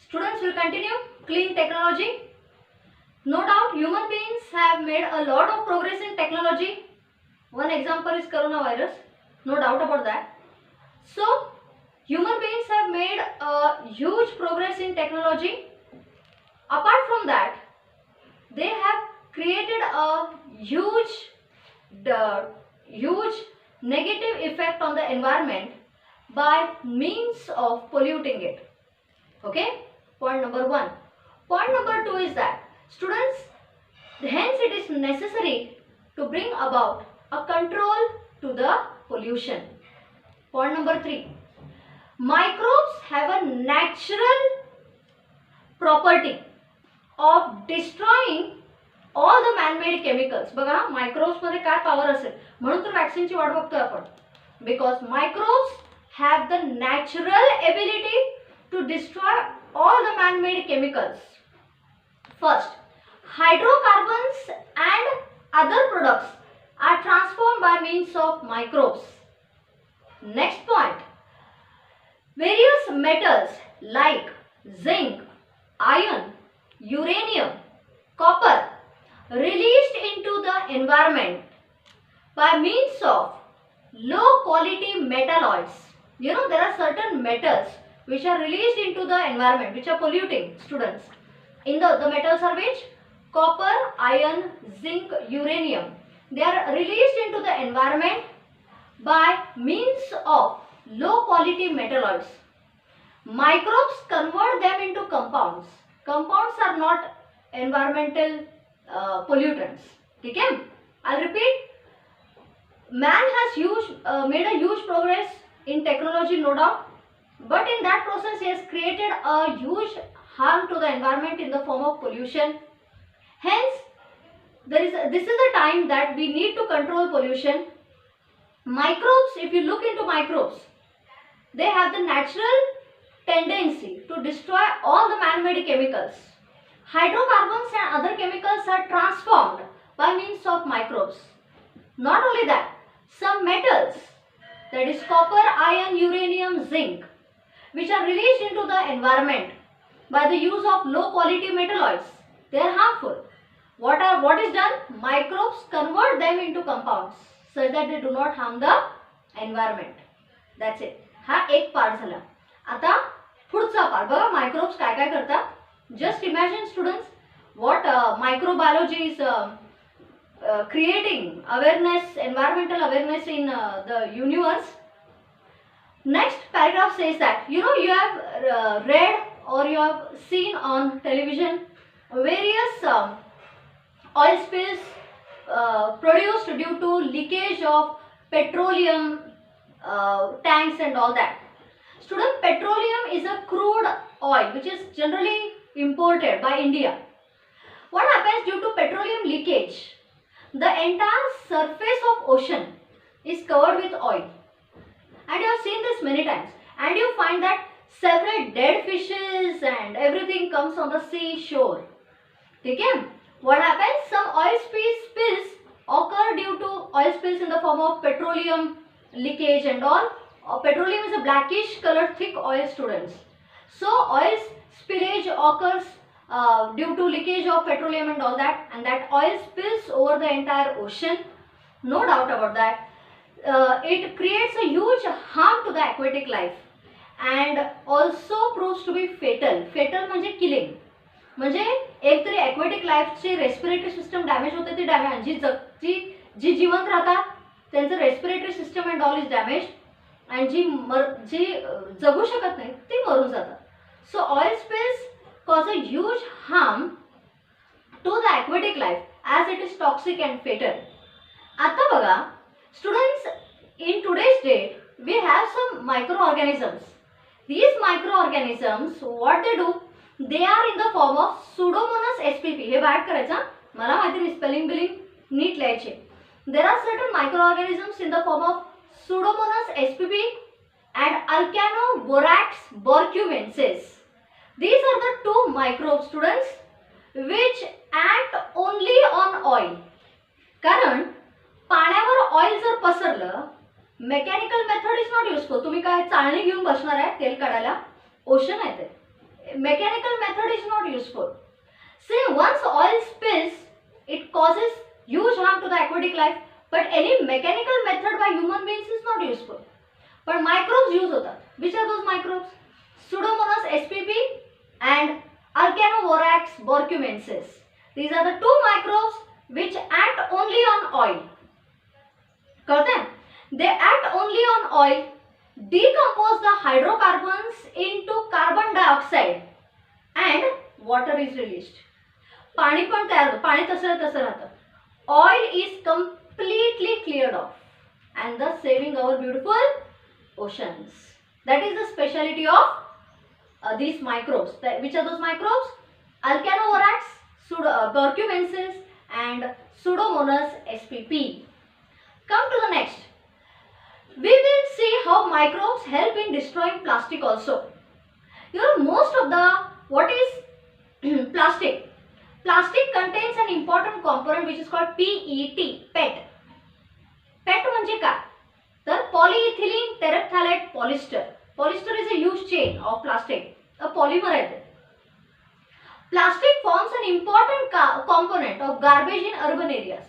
Students will continue clean technology. No doubt human beings have made a lot of progress in technology. One example is coronavirus. No doubt about that. So human beings have made a huge progress in technology. Apart from that, they have created a huge negative effect on the environment by means of polluting it. Okay, point number 1. Point number 2 is that students, hence it is necessary to bring about a control to the pollution. Point number 3. Microbes have a natural property of destroying all the manmade chemicals. बघा microbes मध्ये काय power असेल म्हणून तर वॅक्सिनची वाट बघतोय आपण. Because microbes have the natural ability to destroy all the manmade chemicals. First, hydrocarbons and other products are transformed by means of microbes. Next point, various metals like zinc, iron, uranium, copper released into the environment by means of low quality metalloids. You know, there are certain metals which are released into the environment which are polluting, students. In the metals are which? Copper, iron, zinc, uranium. They are released into the environment by means of low quality metalloids. Microbes convert them into compounds. Compounds are not environmental pollutants. ठीक है? I'll repeat. Man has made a huge progress in technology, no doubt, but in that process he has created a huge harm to the environment in the form of pollution. Hence, this is the time that we need to control pollution. Microbes, if you look into microbes, they have the natural tendency to destroy all the man-made chemicals. Hydrocarbons and other chemicals are transformed by means of microbes. Not only that, some metals, that is copper, iron, uranium, zinc, which are released into the environment by the use of low quality metalloids, they are harmful. What is done? Microbes convert them into compounds such that they do not harm the environment. That's it. हा एक part झाला. आता पुढचा part बघा, microbes काय काय करतात. Just imagine students what microbiology is creating awareness, environmental awareness in the universe. Next paragraph says that, you know, you have read or you have seen on television various oil spills produced due to leakage of petroleum tanks and all that. Student, petroleum is a crude oil which is generally imported by India. What happens due to petroleum leakage? The entire surface of ocean is covered with oil, and you have seen this many times, and you find that several dead fishes and everything comes on the seashore. Okay? What happens? Some oil spills occur due to oil spills in the form of petroleum leakage and all. Petroleum is a blackish colored thick oil, students. So oil spillage occurs due to leakage of petroleum and all that, and that oil spills over the entire ocean. No doubt about that. It creates a huge harm to the aquatic life and also proves to be fatal. Fatal म्हणजे killing. म्हणजे एक तरी aquatic life ची respiratory system damage होते, ती damage. जी जिवंत राहतात त्यांचं respiratory system and all is damaged, and जी जगू शकत नाही ती मरून जातात. So oil spills cause a huge harm to the aquatic life as it is toxic and fatal. आता बघा students, in today's date we have some microorganisms. These microorganisms, what they do, they are in the form of Pseudomonas spp. हे बाहेर करायचं, मला माहिती नाही spelling billing NEET लिहायचे. There are certain microorganisms in the form of Pseudomonas spp and Alcanoborax borcumensis. These are the two microbes, students, which act only on oil. कारण पाण्यावर oil जर पसरलं, mechanical method is not useful. तुम्ही काय चाळणी घेऊन बसणार आहे तेल काढायला? ओशन आहे ते. mechanical method is not useful. See, once oil spills, it causes huge harm to the aquatic life, but any mechanical method by human beings is not useful. But microbes use होतात. Which are those microbes? Pseudomonas spp and Alcanovorax borcumensis. These are the two microbes which act only on oil. कळते हैं? They act only on oil, decompose the hydrocarbons into carbon dioxide and water is released. पाणी पण तयार होतं, पाणी तसं राहतं. Oil is completely cleared off and thus saving our beautiful oceans. That is the speciality of these microbes. Which are those microbes? Alcanovorax, borcumensis and Pseudomonas spp. Come to the next. We will see how microbes help in destroying plastic also. You know, most of the, what is plastic? Plastic contains an important component which is called PET, PET. PET म्हणजे काय? तर polyethylene terephthalate polyester. Polyester is a huge chain of plastic. A polymer आहे ते. Plastic forms an important component of garbage in urban areas.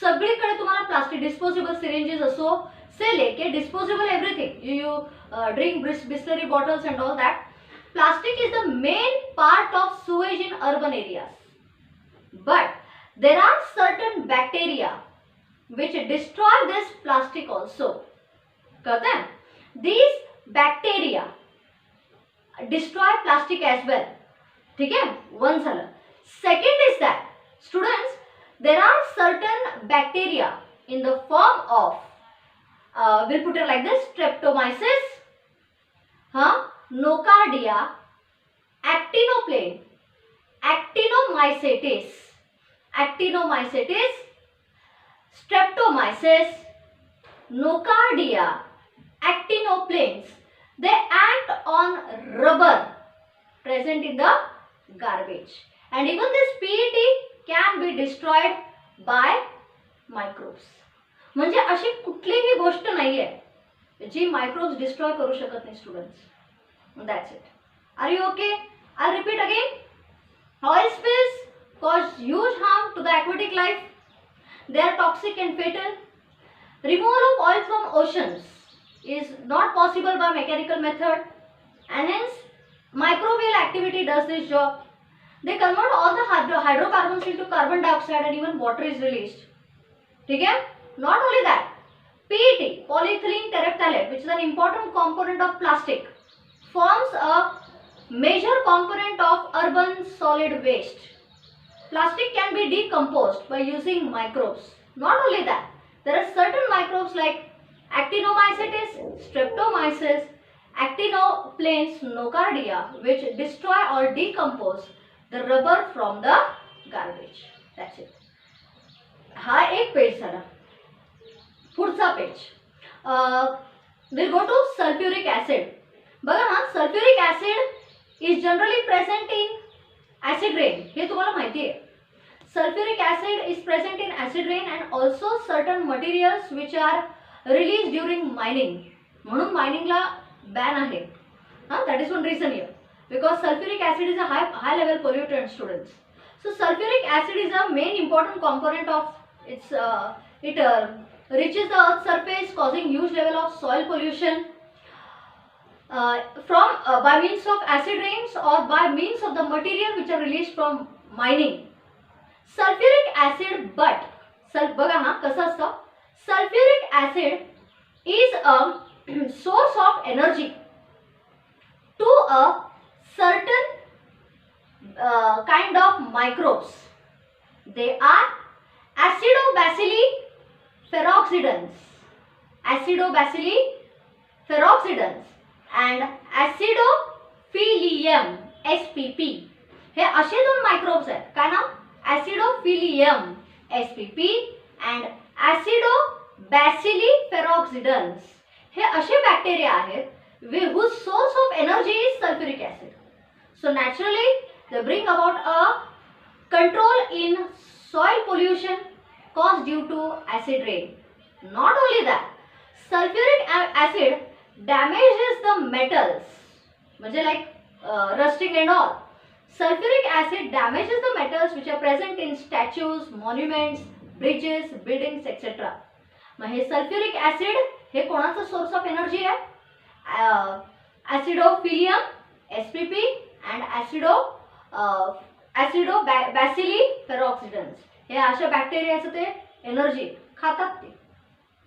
सगळीकडे तुम्हाला plastic, disposable syringes असो से लेके disposable everything, you drink Bisleri bottles and all that. Plastic is the main part of sewage in urban areas. But there are certain bacteria which destroy this plastic also. कहते हैं? These bacteria destroy plastic as well. ठीक है? One झालं. Second is that, students, there are certain bacteria in the form of, we'll put it like this, Streptomyces, Nocardia, Actinoplane, Actinomycetes, Streptomyces, Nocardia, Actinoplanes. They act on rubber present in the garbage, and even this PET can be destroyed by microbes. म्हणजे अशी कुठलीही गोष्ट नाहीये जी microbes destroy करू शकत नाही students. That's it. Are you okay? I'll repeat again. Oil spills cause huge harm to the aquatic life. They are toxic and fatal. Removal of oil from oceans is not possible by mechanical method, and hence microbial activity does this job. They convert all the hydrocarbons into carbon dioxide and even water is released. ठीक है? Not only that, PET, polyethylene terephthalate, which is an important component of plastic, forms a major component of urban solid waste. Plastic can be decomposed by using microbes. Not only that, there are certain microbes like Actinomycetes, Streptomyces, Actinoplanes, Nocardia, which destroy or decompose the rubber from the garbage. That's it. हा एक page झाला. पुढचा page. We'll go to sulfuric acid. बघा ना, sulfuric acid is generally present in acid rain. हे तुम्हाला माहिती आहे. Sulfuric acid is present in acid rain and also certain materials which are released during mining. म्हणून मायनिंगला ban आहे. That is one reason here. Because sulfuric acid is a high level pollutant, students. So sulfuric acid is a main important component of its. It reaches the earth's surface, causing huge level of soil pollution from by means of acid rains or by means of the material which are released from mining. Sulfuric acid, but बघा ना कसं असतं. Sulfuric acid is a source of energy to a certain kind of microbes. They are Acidobacilli ferroxidans, and Acidophilium spp. हे असे दोन microbes आहेत. काय नाव? Acidophilium spp and Acidobacilli ferroxidans. हे असे bacteria आहेत whose source of energy is sulfuric acid. So naturally they bring about a control in soil pollution caused due to acid rain. Not only that, sulfuric acid damages the metals. म्हणजे like rusting and all. Sulfuric acid damages the metals which are present in statues, monuments, bridges, buildings, etc. Mug hey sulphuric acid हे कोणाचं source of energy आहे? ऍसिडोफिलियम SPP and ऍसिडोबॅसिली फेरॉक्सिडन्स हे अशा बॅक्टेरियाचं ते energy खातात. ते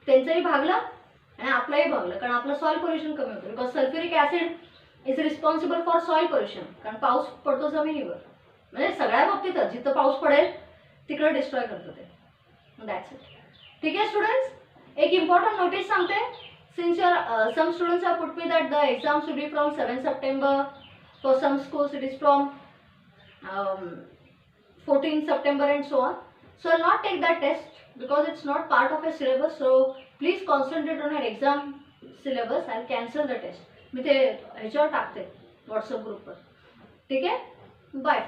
त्यांचंही भागलं आणि आपलंही भागलं, कारण आपलं सॉइल पोल्युशन कमी होतं. Because sulphuric acid is responsible for soil pollution. कारण पाऊस पडतो जमिनीवर, म्हणजे सगळ्या बाबतीतच जिथं पाऊस पडेल तिकडे डिस्ट्रॉय करतो ते. That's it. ठीक आहे स्टुडंट्स, एक इम्पॉर्टंट नोटीस सांगते. Since your some students have put me that the exams will be from 7 September. For some schools it is from 14 September and so on. So I'll not take that test because it's not part of your syllabus. So please concentrate on your exam syllabus. I'll cancel the test. मी ते ह्याच्यावर टाकते WhatsApp ग्रुपवर. ठीक आहे, bye.